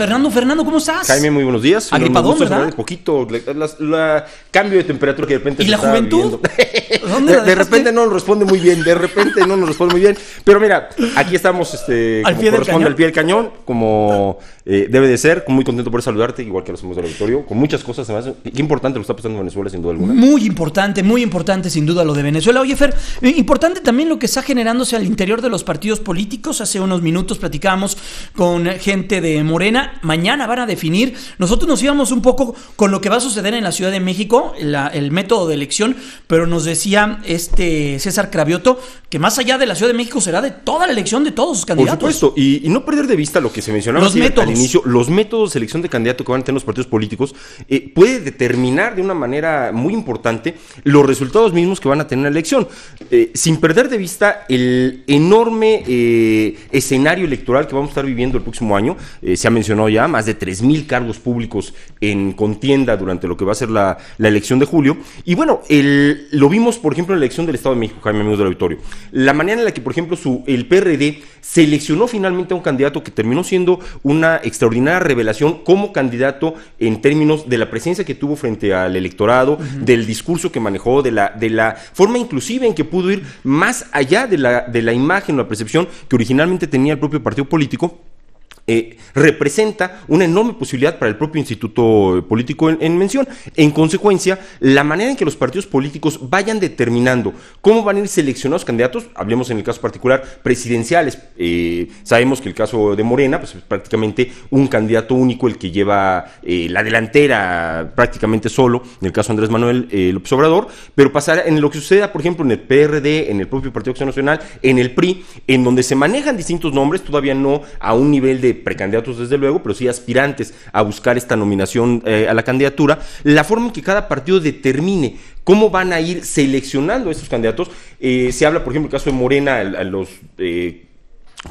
Fernando. Fernando, ¿cómo estás? Jaime, muy buenos días. Agripadón, ¿verdad? Un poquito, cambio de temperatura que de repente ¿Y la juventud? ¿Dónde de repente no nos responde muy bien, Pero mira, aquí estamos, al pie del cañón. Al pie del cañón, como debe de ser. Muy contento por saludarte, igual que los amigos del auditorio, con muchas cosas además. Qué importante lo que está pasando en Venezuela, sin duda alguna. Muy importante, sin duda, lo de Venezuela. Oye, Fer, importante también lo que está generándose al interior de los partidos políticos. Hace unos minutos platicábamos con gente de Morena. Mañana van a definir. Nosotros nos íbamos un poco con lo que va a suceder en la Ciudad de México, el método de elección, pero nos decía César Cravioto que más allá de la Ciudad de México será de toda la elección de todos sus candidatos. Por supuesto, y no perder de vista lo que se mencionaba al inicio, los métodos de selección de candidato que van a tener los partidos políticos puede determinar de una manera muy importante los resultados mismos que van a tener en la elección, sin perder de vista el enorme escenario electoral que vamos a estar viviendo el próximo año. Se ha mencionado ya más de 3,000 cargos públicos en contienda durante lo que va a ser la elección de julio, y bueno, lo vimos por ejemplo en la elección del Estado de México, Jaime, amigos del auditorio, la manera en la que por ejemplo el PRD seleccionó finalmente a un candidato que terminó siendo una extraordinaria revelación como candidato en términos de la presencia que tuvo frente al electorado, del discurso que manejó, de la forma inclusive en que pudo ir más allá de la imagen o la percepción que originalmente tenía el propio partido político. Representa una enorme posibilidad para el propio instituto político en mención. En consecuencia, la manera en que los partidos políticos vayan determinando cómo van a ir seleccionados candidatos, hablemos en el caso particular presidenciales, sabemos que el caso de Morena, pues es prácticamente un candidato único el que lleva la delantera prácticamente solo, en el caso de Andrés Manuel López Obrador, pero pasará en lo que suceda, por ejemplo, en el PRD, en el propio Partido Acción Nacional, en el PRI, en donde se manejan distintos nombres, todavía no a un nivel de precandidatos desde luego, pero sí aspirantes a buscar esta nominación a la candidatura, la forma en que cada partido determine cómo van a ir seleccionando a estos candidatos. Se habla, por ejemplo, el caso de Morena, a los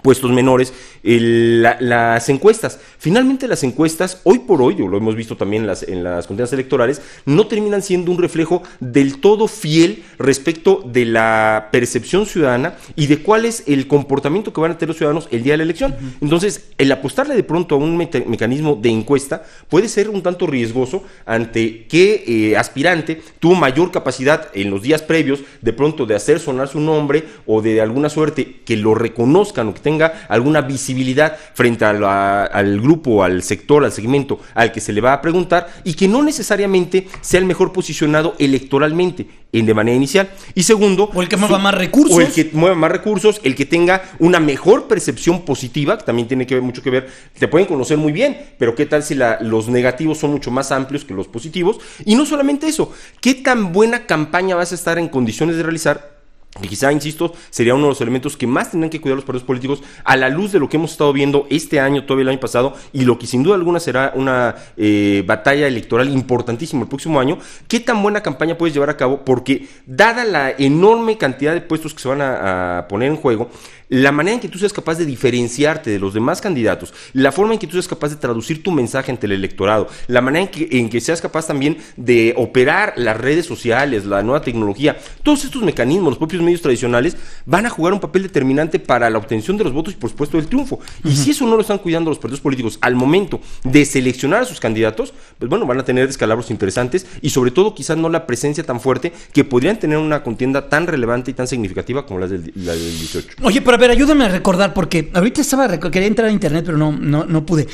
puestos menores, las encuestas. Finalmente las encuestas, hoy por hoy, lo hemos visto también en las contiendas electorales, no terminan siendo un reflejo del todo fiel respecto de la percepción ciudadana y de cuál es el comportamiento que van a tener los ciudadanos el día de la elección. Entonces, el apostarle de pronto a un mecanismo de encuesta puede ser un tanto riesgoso ante qué aspirante tuvo mayor capacidad en los días previos de pronto de hacer sonar su nombre o de alguna suerte que lo reconozcan o que tenga alguna visibilidad frente al grupo, al sector, al segmento al que se le va a preguntar, y que no necesariamente sea el mejor posicionado electoralmente de manera inicial. Y segundo, o el que mueva más recursos, el que tenga una mejor percepción positiva, que también tiene mucho que ver. Te pueden conocer muy bien, pero qué tal si los negativos son mucho más amplios que los positivos. Y no solamente eso, qué tan buena campaña vas a estar en condiciones de realizar, que quizá, insisto, sería uno de los elementos que más tendrán que cuidar los partidos políticos a la luz de lo que hemos estado viendo este año, todavía el año pasado, y lo que sin duda alguna será una batalla electoral importantísima el próximo año. ¿Qué tan buena campaña puedes llevar a cabo? Porque dada la enorme cantidad de puestos que se van a poner en juego, la manera en que tú seas capaz de diferenciarte de los demás candidatos, la forma en que tú seas capaz de traducir tu mensaje ante el electorado, la manera en que seas capaz también de operar las redes sociales, la nueva tecnología, todos estos mecanismos, los propios medios tradicionales van a jugar un papel determinante para la obtención de los votos y por supuesto del triunfo. Y si eso no lo están cuidando los partidos políticos al momento de seleccionar a sus candidatos, pues bueno, van a tener descalabros interesantes y sobre todo quizás no la presencia tan fuerte que podrían tener una contienda tan relevante y tan significativa como la del 18. Oye, pero a ver, ayúdame a recordar, porque ahorita quería entrar a internet, pero no pude.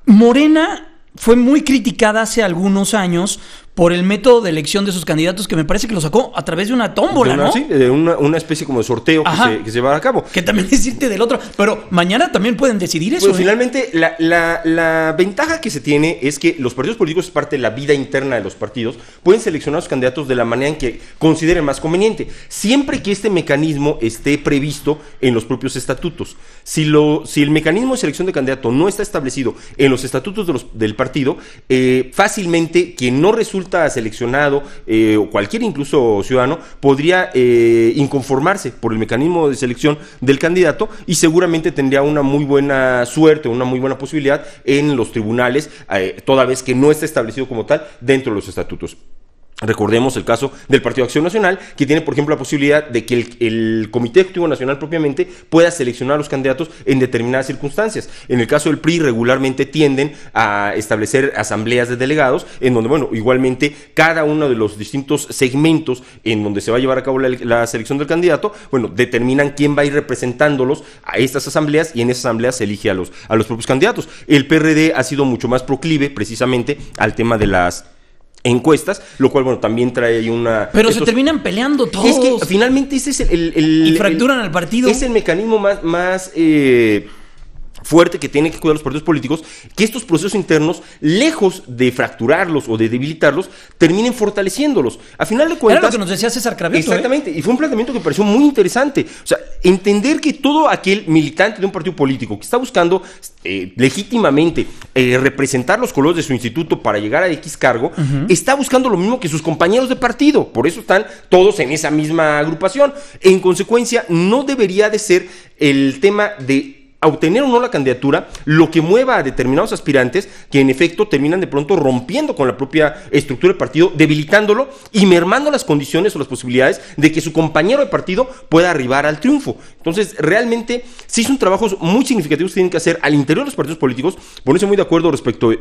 Morena fue muy criticada hace algunos años por el método de elección de sus candidatos, que me parece que lo sacó a través de una tómbola, ¿no? Sí, de una especie como de sorteo que se va a cabo. Que también es irte del otro, pero mañana también pueden decidir eso. Pues finalmente la ventaja que se tiene es que los partidos políticos, es parte de la vida interna de los partidos, pueden seleccionar a los candidatos de la manera en que consideren más conveniente, siempre que este mecanismo esté previsto en los propios estatutos. Si el mecanismo de selección de candidato no está establecido en los estatutos del partido, fácilmente quien no resulta seleccionado o cualquier incluso ciudadano podría inconformarse por el mecanismo de selección del candidato y seguramente tendría una muy buena suerte, una muy buena posibilidad en los tribunales, toda vez que no está establecido como tal dentro de los estatutos. Recordemos el caso del Partido Acción Nacional, que tiene, por ejemplo, la posibilidad de que el Comité Ejecutivo Nacional propiamente pueda seleccionar a los candidatos en determinadas circunstancias. En el caso del PRI, regularmente tienden a establecer asambleas de delegados, en donde, bueno, igualmente cada uno de los distintos segmentos en donde se va a llevar a cabo la selección del candidato, bueno, determinan quién va a ir representándolos a estas asambleas, y en esas asambleas se elige a los propios candidatos. El PRD ha sido mucho más proclive, precisamente, al tema de las encuestas, lo cual, bueno, también trae ahí una... Pero se terminan peleando todos. Es que finalmente ese es y fracturan al partido. Es el mecanismo más fuerte que tienen que cuidar los partidos políticos, que estos procesos internos, lejos de fracturarlos o de debilitarlos, terminen fortaleciéndolos. A final de cuentas... Era lo que nos decía César Cravioto. Exactamente, y fue un planteamiento que me pareció muy interesante. O sea, entender que todo aquel militante de un partido político que está buscando legítimamente representar los colores de su instituto para llegar a X cargo, está buscando lo mismo que sus compañeros de partido. Por eso están todos en esa misma agrupación. En consecuencia, no debería de ser el tema de obtener o no la candidatura lo que mueva a determinados aspirantes que en efecto terminan de pronto rompiendo con la propia estructura del partido, debilitándolo y mermando las condiciones o las posibilidades de que su compañero de partido pueda arribar al triunfo. Entonces, realmente sí son trabajos muy significativos que tienen que hacer al interior de los partidos políticos. Ponerse muy de acuerdo respecto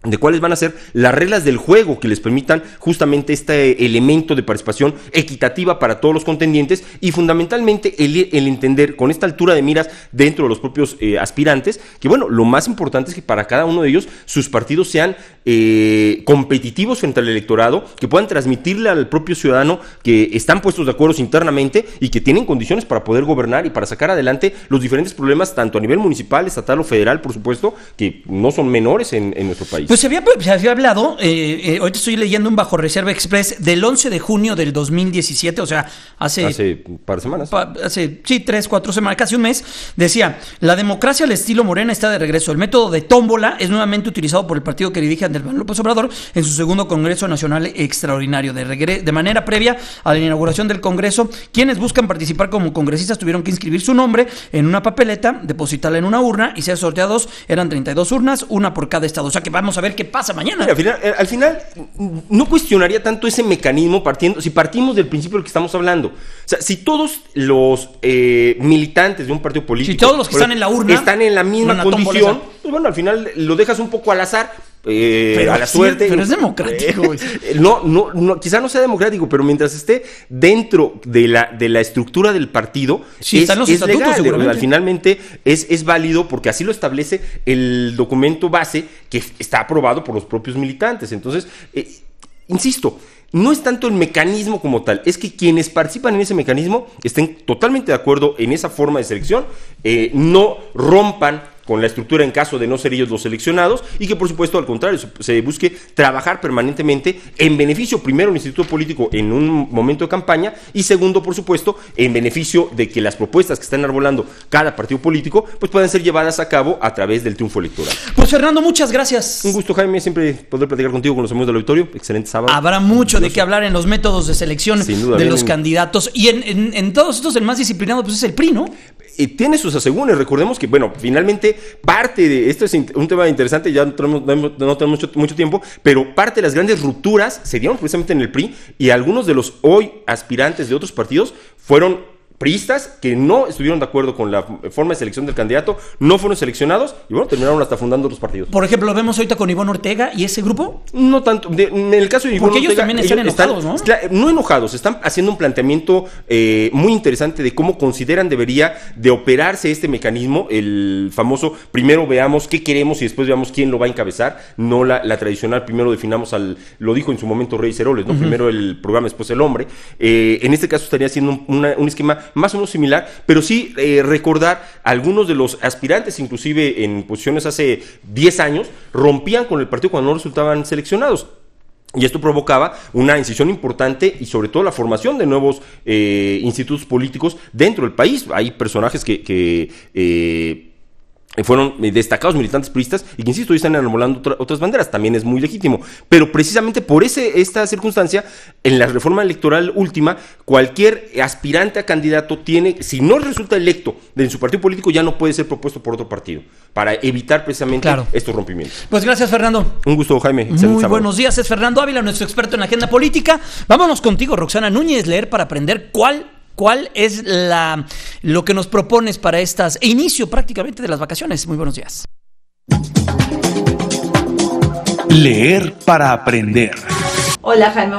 de cuáles van a ser las reglas del juego que les permitan justamente este elemento de participación equitativa para todos los contendientes, y fundamentalmente el entender con esta altura de miras dentro de los propios aspirantes, que bueno, lo más importante es que para cada uno de ellos sus partidos sean competitivos frente al electorado, que puedan transmitirle al propio ciudadano que están puestos de acuerdo internamente y que tienen condiciones para poder gobernar y para sacar adelante los diferentes problemas tanto a nivel municipal, estatal o federal, por supuesto, que no son menores en nuestro país. Pues se había hablado, ahorita estoy leyendo un Bajo Reserva Express del 11 de junio del 2017, o sea, hace un par de semanas. Hace 3, 4 semanas, casi un mes. Decía: la democracia al estilo Morena está de regreso. El método de tómbola es nuevamente utilizado por el partido que dirige Andrés Manuel López Obrador en su segundo Congreso Nacional Extraordinario. De manera previa a la inauguración del Congreso, quienes buscan participar como congresistas tuvieron que inscribir su nombre en una papeleta, depositarla en una urna y ser sorteados. Eran 32 urnas, una por cada estado. O sea que vamos a ver qué pasa mañana. Mira, al final no cuestionaría tanto ese mecanismo si partimos del principio del que estamos hablando. O sea, si todos los militantes de un partido político, si todos los que están en la urna están en la misma condición, pues bueno, al final lo dejas un poco al azar. Pero a la suerte. Pero es democrático. No, quizá no sea democrático, pero mientras esté dentro de la estructura del partido, sí, es legal. Finalmente es válido porque así lo establece el documento base que está aprobado por los propios militantes. Entonces, insisto, no es tanto el mecanismo como tal, es que quienes participan en ese mecanismo estén totalmente de acuerdo en esa forma de selección, no rompan con la estructura en caso de no ser ellos los seleccionados, y que por supuesto al contrario se busque trabajar permanentemente en beneficio primero del instituto político en un momento de campaña, y segundo por supuesto en beneficio de que las propuestas que están enarbolando cada partido político pues puedan ser llevadas a cabo a través del triunfo electoral. Pues Fernando, muchas gracias. Un gusto, Jaime, siempre poder platicar contigo con los amigos del auditorio. Excelente sábado. Habrá mucho de qué hablar en los métodos de selección de los candidatos, y en todos estos el más disciplinado pues es el PRI, ¿no? Tiene sus asegúnes. Recordemos que, bueno, finalmente parte de esto es un tema interesante, ya no tenemos mucho tiempo, pero parte de las grandes rupturas se dieron precisamente en el PRI, y algunos de los hoy aspirantes de otros partidos fueron priistas que no estuvieron de acuerdo con la forma de selección del candidato, no fueron seleccionados y bueno, terminaron hasta fundando otros partidos. Por ejemplo, lo vemos ahorita con Ivonne Ortega y ese grupo. No tanto, en el caso de Ivonne Ortega, porque ellos también están enojados, ¿no? No enojados, están haciendo un planteamiento muy interesante de cómo consideran debería de operarse este mecanismo, el famoso primero veamos qué queremos y después veamos quién lo va a encabezar, no la tradicional, primero definamos lo dijo en su momento Reyes Heroles, ¿no? Primero el programa, después el hombre. En este caso estaría haciendo un esquema más o menos similar, pero sí recordar algunos de los aspirantes, inclusive en posiciones hace 10 años, rompían con el partido cuando no resultaban seleccionados. Y esto provocaba una incisión importante y sobre todo la formación de nuevos institutos políticos dentro del país. Hay personajes que fueron destacados militantes priistas y que, insisto, hoy están enarbolando otras banderas, también es muy legítimo, pero precisamente por esta circunstancia, en la reforma electoral última, cualquier aspirante a candidato tiene, si no resulta electo de su partido político, ya no puede ser propuesto por otro partido, para evitar precisamente estos rompimientos. Pues gracias, Fernando. Un gusto, Jaime. Muy buenos días, es Fernando Ávila, nuestro experto en la agenda política. Vámonos contigo, Roxana Núñez, leer para aprender cuál es lo que nos propones para inicio prácticamente de las vacaciones. Muy buenos días. Leer para aprender. Hola, Jaime,